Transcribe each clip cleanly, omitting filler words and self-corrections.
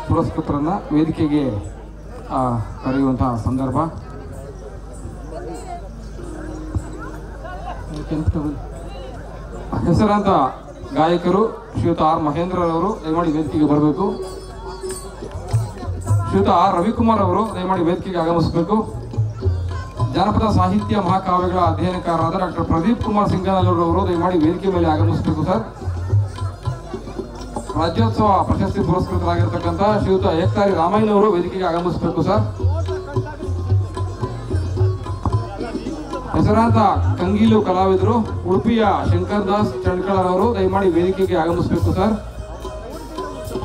ಪುರಸ್ಕೃತರನ್ನು ವೇದಿಕೆಗೆ ಕರೆಯುವಂತಹ ಸಂದರ್ಭ. ಹೆಸರಾಂತ ಗಾಯಕರು ಶ್ರೀಯುತ ಆರ್ ಮಹೇಂದ್ರರವರು ದಯಮಾಡಿ ವೇದಿಕೆಗೆ ಬರಬೇಕು. ಶ್ರೀಯುತ ಆರ್ ರವಿಕುಮಾರ್ ಅವರು ದಯಮಾಡಿ ವೇದಿಕೆಗೆ ಆಗಮಿಸಬೇಕು. ಜಾನಪದ ಸಾಹಿತ್ಯ ಮಹಾಕಾವ್ಯಗಳ ಅಧ್ಯಯನಕಾರರಾದ ಡಾಕ್ಟರ್ ಪ್ರದೀಪ್ ಕುಮಾರ್ ಸಿಂಗನಲ್ಲೂರವರು ದಯಮಾಡಿ ವೇದಿಕೆ ಮೇಲೆ ಆಗಮಿಸಬೇಕು ಸರ್. ರಾಜ್ಯೋತ್ಸವ ಪ್ರಶಸ್ತಿ ಪುರಸ್ಕೃತರಾಗಿರ್ತಕ್ಕಂಥ ಶ್ರೀಯುತ ಏಕ್ತಾರಿ ರಾಮಯ್ಯನವರು ವೇದಿಕೆಗೆ ಆಗಮಿಸಬೇಕು ಸರ್. ಹೆಸರಾಂತ ಕಂಗೀಲು ಕಲಾವಿದರು ಉಡುಪಿಯ ಶಂಕರ್ ದಾಸ್ ಚಂಡ್ಕಳರವರು ದಯಮಾಡಿ ವೇದಿಕೆಗೆ ಆಗಮಿಸಬೇಕು ಸರ್.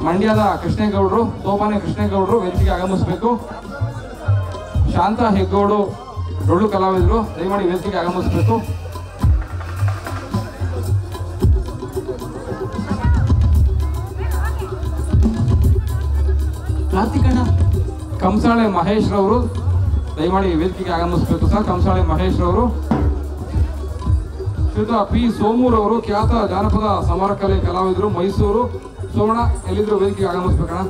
ಮಂಡ್ಯದ ಕೃಷ್ಣೇಗೌಡರು ಸೋಪಾನೆ ಕೃಷ್ಣೇಗೌಡರು ವೇದಿಕೆಗೆ ಆಗಮಿಸಬೇಕು. ಶಾಂತ ಹೆಗ್ಗೋಡು ಡೊಳ್ಳು ಕಲಾವಿದರು ದಯಮಾಡಿ ವೇದಿಕೆಗೆ ಆಗಮಿಸಬೇಕು. ಕಂಸಾಳೆ ಮಹೇಶ್ ರವರು ದಯಮಾಡಿ ವೇದಿಕೆಗೆ ಆಗಮಿಸಬೇಕು ಸರ್. ಕಂಸಾಳೆ ಮಹೇಶ್ ರವರು. ಶ್ರೀಯುತ ಪಿ ಸೋಮೂರವರು ಖ್ಯಾತ ಜಾನಪದ ಸಮರ ಕಲೆ ಕಲಾವಿದರು ಮೈಸೂರು. ಸೋಮಣ್ಣ ಎಲ್ಲಿದ್ರು ವೇದಿಕೆಗೆ ಆಗಮಿಸ್ಬೇಕಣ್ಣ.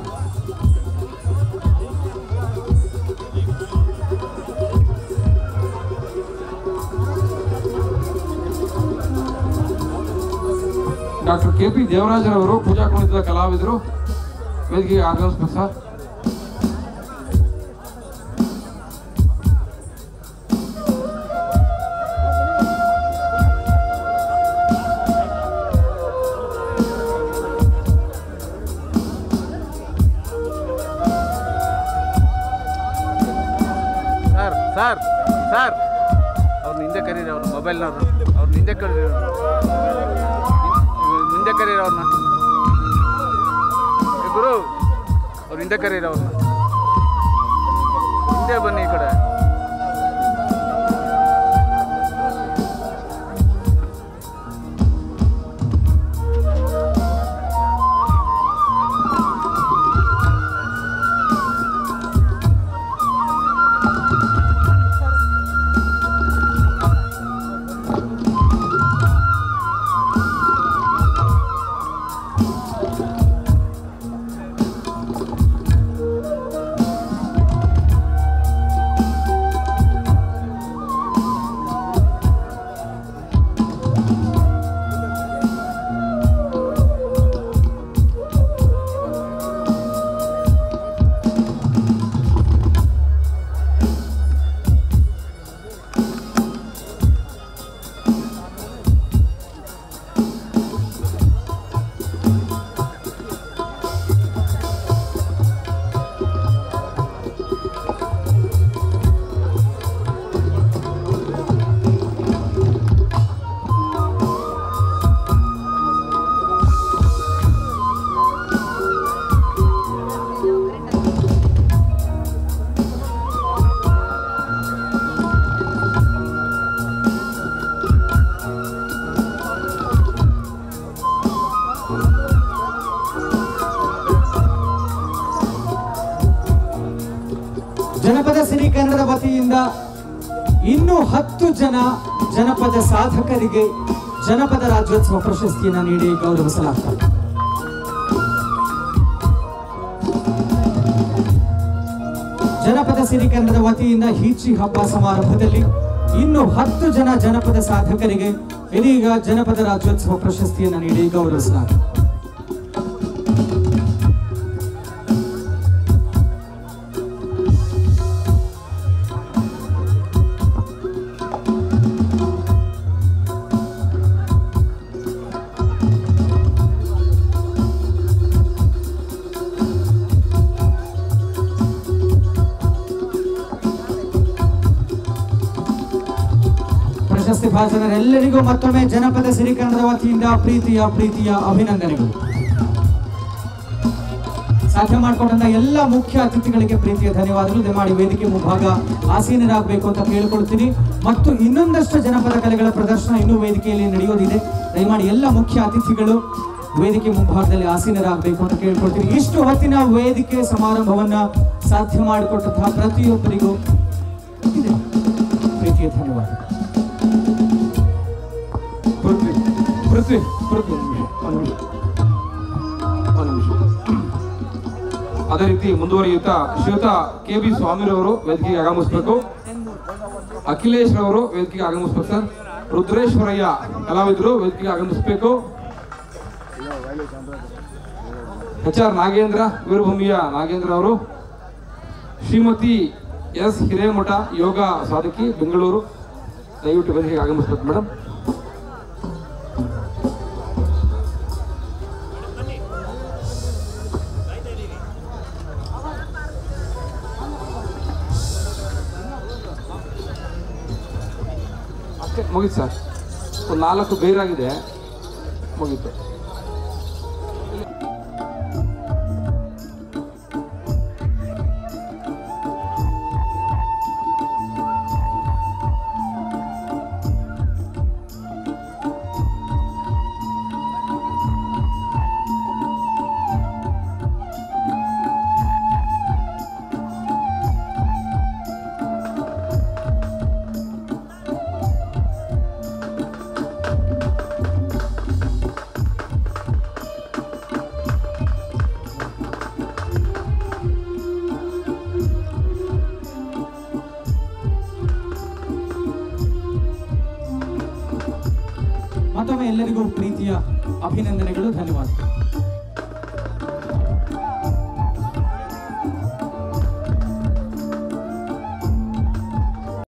Doctor KP. ದೇವರಾಜರವರು ಪೂಜಾ ಕುಣಿತದ ಕಲಾವಿದರು ವೇದಿಕೆಗೆ ಆಗಮಿಸ್ಬೇಕು ಸರ್. ಸರ್ ಸರ್ ಅವ್ರನ್ನ ಹಿಂದೆ ಕರೀರಿ. ಅವ್ರ ಮೊಬೈಲ್ನವ್ರು ಅವ್ರನ್ನ ಹಿಂದೆ ಕರೀರಿ. ಹಿಂದೆ ಕರೀರಿ ಅವ್ರನ್ನ. ಗುರು ಅವ್ರು ಹಿಂದೆ ಕರೀರಿ. ಅವ್ರನ್ನ ಹಿಂದೆ ಬನ್ನಿ ಈ ಕಡೆ. ಜನಪದ ಸಿರಿ ಕನ್ನಡದ ವತಿಯಿಂದ ಇನ್ನೂ 10 ಜನ ಜನಪದ ಸಾಧಕರಿಗೆ ಜನಪದ ರಾಜ್ಯೋತ್ಸವ ಪ್ರಶಸ್ತಿಯನ್ನು ನೀಡಿ ಗೌರವಿಸಲಾಗುತ್ತದೆ. ಜನಪದ ಸಿರಿ ಕನ್ನಡದ ವತಿಯಿಂದ ಹೀಚಿ ಹಬ್ಬ ಸಮಾರಂಭದಲ್ಲಿ ಇನ್ನೂ 10 ಜನ ಜನಪದ ಸಾಧಕರಿಗೆ ಇದೀಗ ಜನಪದ ರಾಜ್ಯೋತ್ಸವ ಪ್ರಶಸ್ತಿಯನ್ನು ನೀಡಿ ಗೌರವಿಸಲಾಗುತ್ತದೆ. ಪ್ರಶಸ್ತಿ ಭಾಜನರೆಲ್ಲರಿಗೂ ಮತ್ತೊಮ್ಮೆ ಜನಪದ ಸಿರಿ ಕನ್ನಡದ ವತಿಯಿಂದ ಪ್ರೀತಿಯ ಅಭಿನಂದನೆಗಳು. ಸಾಧ್ಯ ಮಾಡಿಕೊಂಡಂತ ಎಲ್ಲ ಮುಖ್ಯ ಅತಿಥಿಗಳಿಗೆ ಪ್ರೀತಿಯ ಧನ್ಯವಾದಗಳು. ದಯಮಾಡಿ ವೇದಿಕೆ ಮುಂಭಾಗ ಆಸೀನರಾಗಬೇಕು ಅಂತ ಕೇಳಿಕೊಳ್ತೀನಿ. ಮತ್ತು ಇನ್ನೊಂದಷ್ಟು ಜನಪದ ಕಲೆಗಳ ಪ್ರದರ್ಶನ ಇನ್ನೂ ವೇದಿಕೆಯಲ್ಲಿ ನಡೆಯೋದಿದೆ. ದಯಮಾಡಿ ಎಲ್ಲ ಮುಖ್ಯ ಅತಿಥಿಗಳು ವೇದಿಕೆ ಮುಂಭಾಗದಲ್ಲಿ ಆಸೀನರಾಗಬೇಕು ಅಂತ ಕೇಳ್ಕೊಳ್ತೀನಿ. ಇಷ್ಟು ಹೊತ್ತಿನ ವೇದಿಕೆ ಸಮಾರಂಭವನ್ನ ಸಾಧ್ಯ ಮಾಡಿಕೊಟ್ಟಂತಹ ಪ್ರತಿಯೊಬ್ಬರಿಗೂ ಪ್ರೀತಿಯ ಧನ್ಯವಾದಗಳು. ಅದೇ ರೀತಿ ಮುಂದುವರಿಯುತ್ತಾ ಶ್ರೀಯುತ ಕೆ ಬಿ ಸ್ವಾಮಿರವರು ವೇದಿಕೆಗೆ ಆಗಮಿಸಬೇಕು. ಅಖಿಲೇಶ್ ರವರು ವೇದಿಕೆಗೆ ಆಗಮಿಸಬೇಕು ಸರ್. ರುದ್ರೇಶ್ವರಯ್ಯ ಕಲಾವಿದರು ವೇದಿಕೆಗೆ ಆಗಮಿಸಬೇಕು. HR ನಾಗೇಂದ್ರ ವೀರಭೂಮಿಯ ನಾಗೇಂದ್ರ ಅವರು, ಶ್ರೀಮತಿ S ಹಿರೇಮಠ ಯೋಗ ಸಾಧಕಿ ಬೆಂಗಳೂರು ದಯವಿಟ್ಟು ವೇದಿಕೆಗೆ ಆಗಮಿಸಬೇಕು ಮೇಡಮ್. ಅಷ್ಟೇ ಮುಗೀತು ಸರ್. ಒಂದು 4 ಬೇರಾಗಿದೆ, ಮುಗೀತು. ಮತ್ತೊಮ್ಮೆ ಎಲ್ಲರಿಗೂ ಪ್ರೀತಿಯ ಅಭಿನಂದನೆಗಳು, ಧನ್ಯವಾದ.